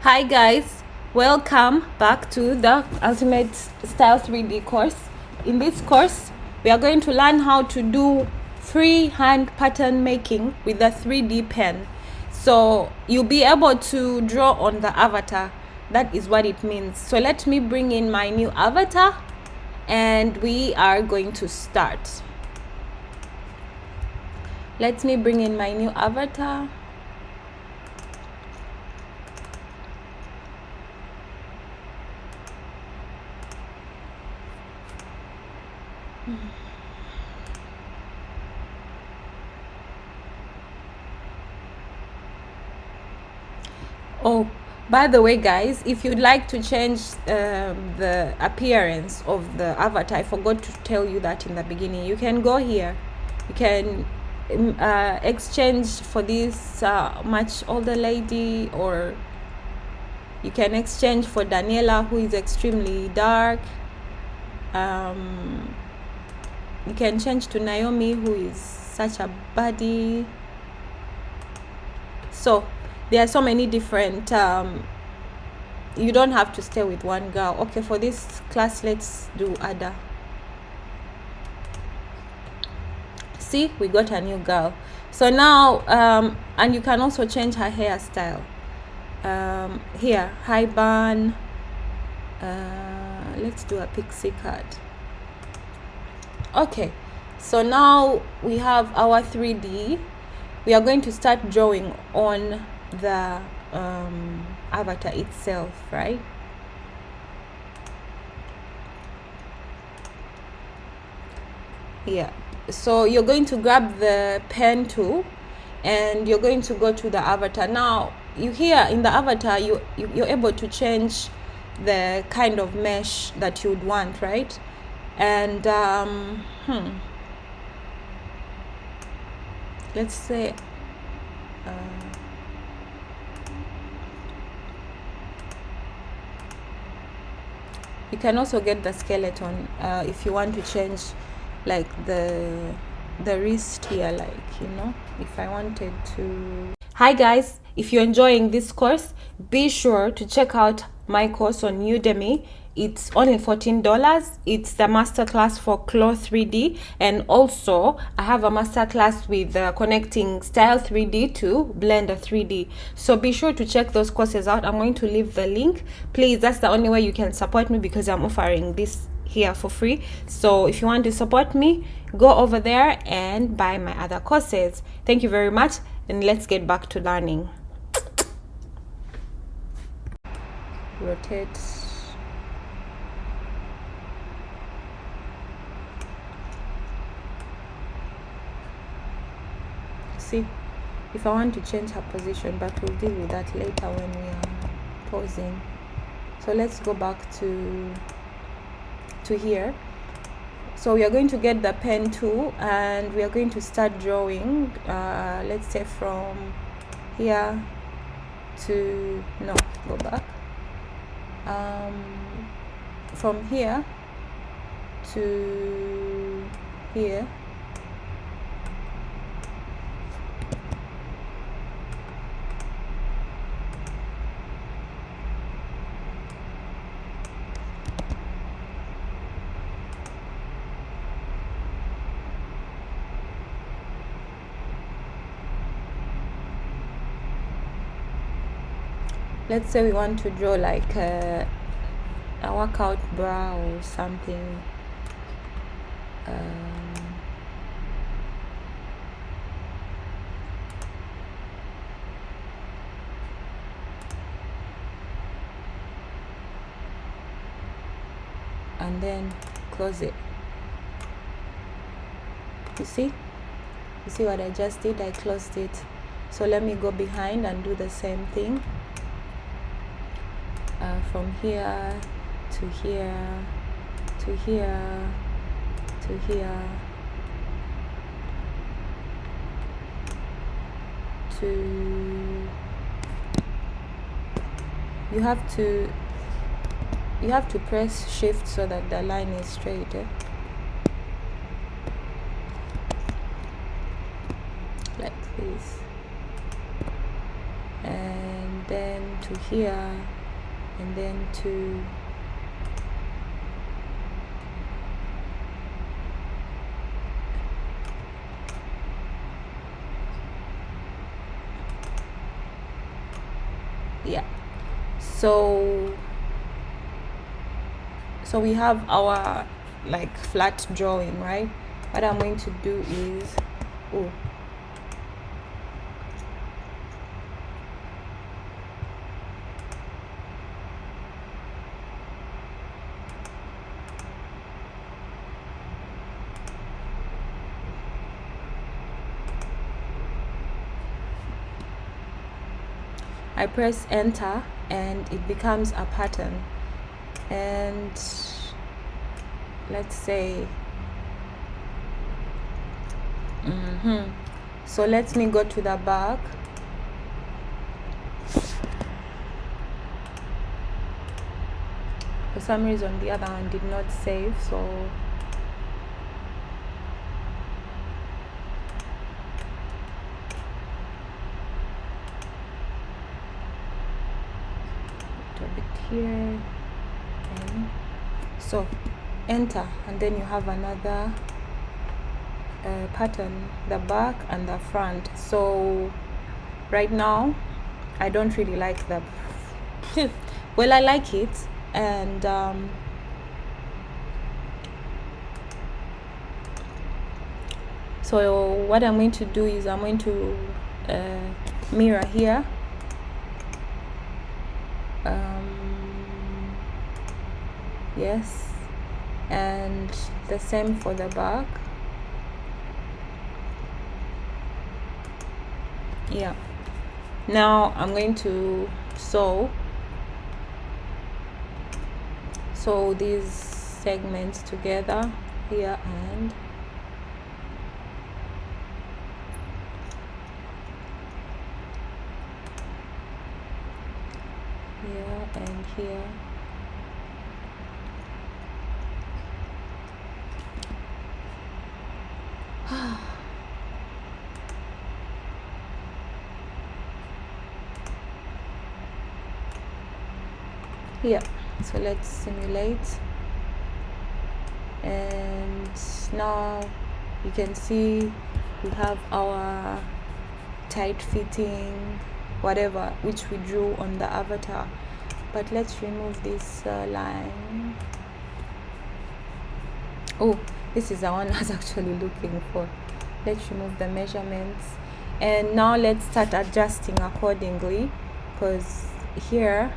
Hi guys, welcome back to the Ultimate Style 3D course. In this course, we are going to learn how to do freehand pattern making with a 3D pen. So you'll be able to draw on the avatar. That is what it means. So let me bring in my new avatar and we are going to start. Let me bring in my new avatar. Oh, by the way guys, if you'd like to change the appearance of the avatar, I forgot to tell you that in the beginning, you can go here, you can exchange for this much older lady, or you can exchange for Daniela, who is extremely dark. You can change to Naomi, who is such a baddie. So there are so many different you don't have to stay with one girl. Okay, for this class let's do Ada. See, we got a new girl. So now and you can also change her hairstyle. Here, high bun. Let's do a pixie cut. Okay, so now we have our 3D. We are going to start drawing on the avatar itself, right? Yeah, so you're going to grab the pen tool and you're going to go to the avatar. Now you here in the avatar you're able to change the kind of mesh that you would want, right? And let's say you can also get the skeleton if you want to change like the wrist here, like, you know, if I wanted to. Hi guys, if you're enjoying this course, be sure to check out my course on Udemy. It's only $14. It's the masterclass for FRAW 3D, and also I have a masterclass with connecting Style 3D to Blender 3D. So be sure to check those courses out. I'm going to leave the link. Please, that's the only way you can support me, because I'm offering this here for free. So if you want to support me, go over there and buy my other courses. Thank you very much, and let's get back to learning. Rotate. See, if I want to change her position, but we'll deal with that later when we are posing. So let's go back to here. So we are going to get the pen tool and we are going to start drawing. Let's say from here to, no, go back. From here to here. Let's say we want to draw like a workout bra or something. And then close it. You see what I just did? I closed it. So let me go behind and do the same thing. From here to here to here to here to, you have to press shift so that the line is straight, eh? Like this. And then to to here, and then to yeah. So we have our like flat drawing, right? What I'm going to do is, oh, I press enter and it becomes a pattern. And let's say so let me go to the back. For some reason the other one did not save, so a bit here, and so enter, and then you have another pattern, the back and the front. So right now I don't really like the well, I like it, and so what I'm going to do is I'm going to mirror here, yes, and the same for the back. Yeah, now I'm going to sew these segments together here, and here and here. Yeah, so let's simulate, and now you can see we have our tight fitting whatever which we drew on the avatar. But let's remove this line. Oh, this is the one I was actually looking for. Let's remove the measurements, and now let's start adjusting accordingly, because here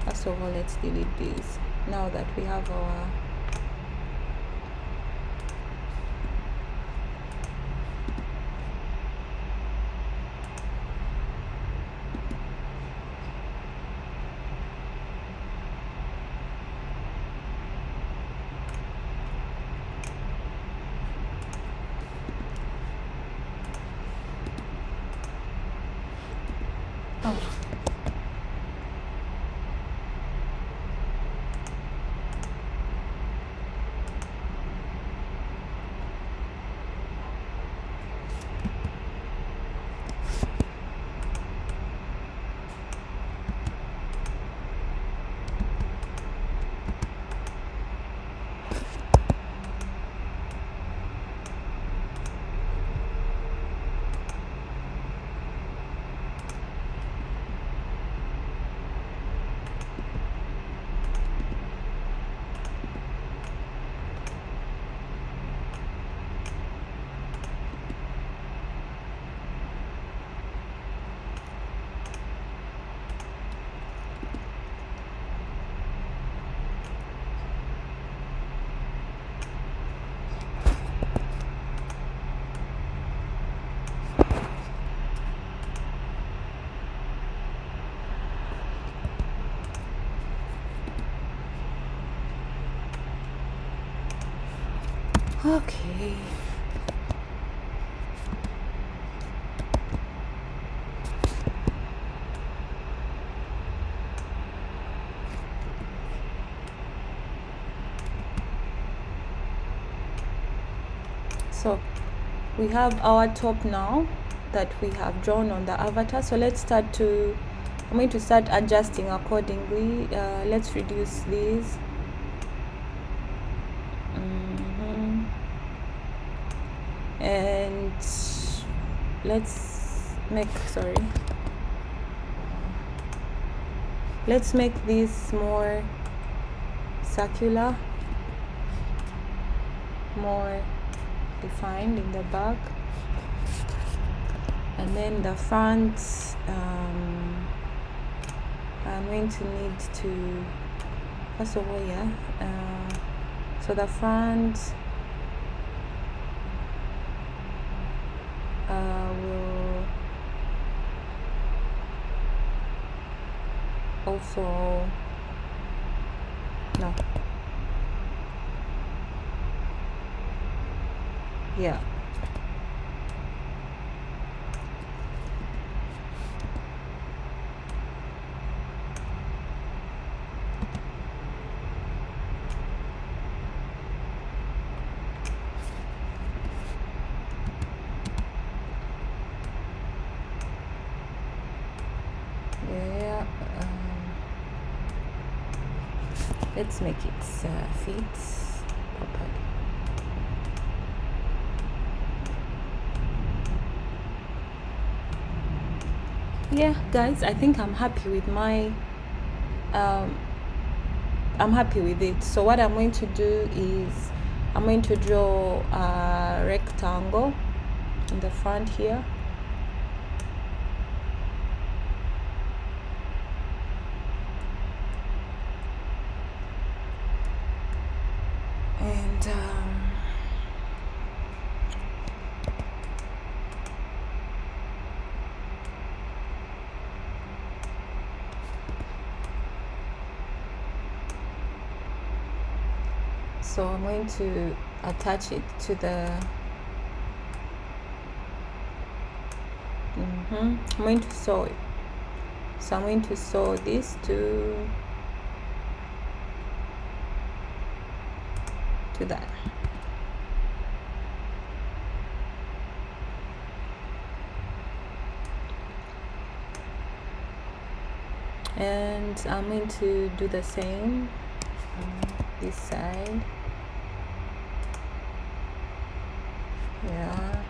first of all, let's delete these now that we have our okay. So we have our top now that we have drawn on the avatar. So let's start to, I'm going to start adjusting accordingly. Let's reduce these. And let's make, let's make this more circular, more defined in the back. And then the front, I'm going to need to, first of all, so the front will also, no, yeah, let's make it fit properly. Yeah, guys, I think I'm happy with my I'm happy with it. So what I'm going to do is I'm going to draw a rectangle in the front here. And so I'm going to attach it to the I'm going to sew it. So I'm going to sew this to that. And I'm going to do the same on this side. Yeah.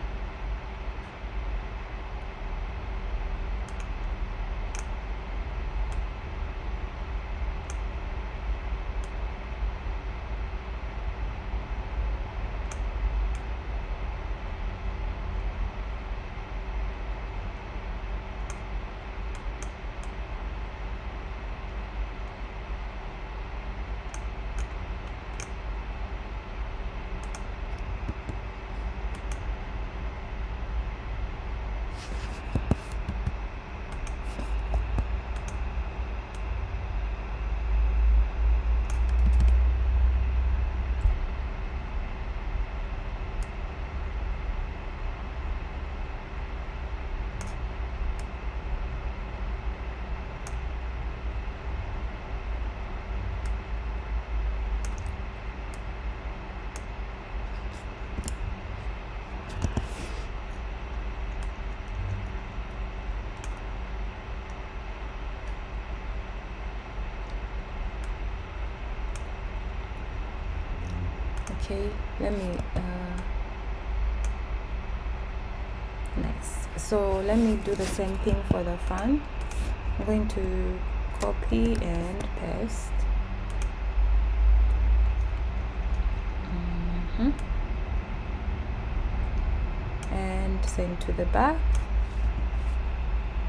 Okay, let me next. So let me do the same thing for the front. I'm going to copy and paste. And send to the back.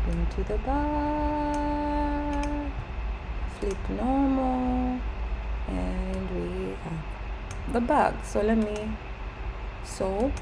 Bring to the back. Flip normal, and we have the bag. So let me sew.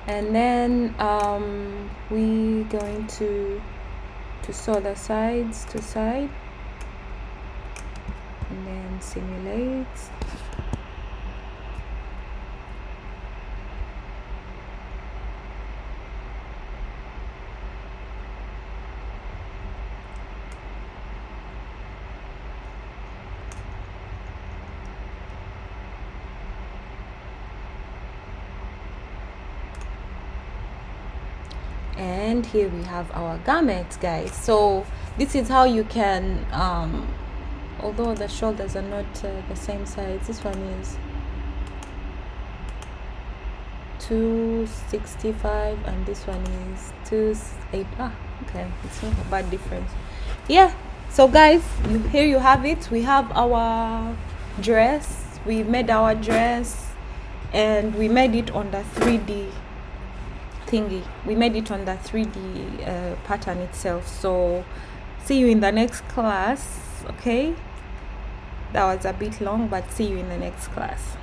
and then we going to sew the sides to side, and then simulate. And here we have our garments, guys. So this is how you can although the shoulders are not the same size, this one is 265 and this one is 28. Okay, it's not a bad difference. Yeah, so guys, here you have it. We have our dress. We made our dress and we made it on the 3D thingy. We made it on the 3D pattern itself. So see you in the next class. Okay, that was a bit long, but see you in the next class.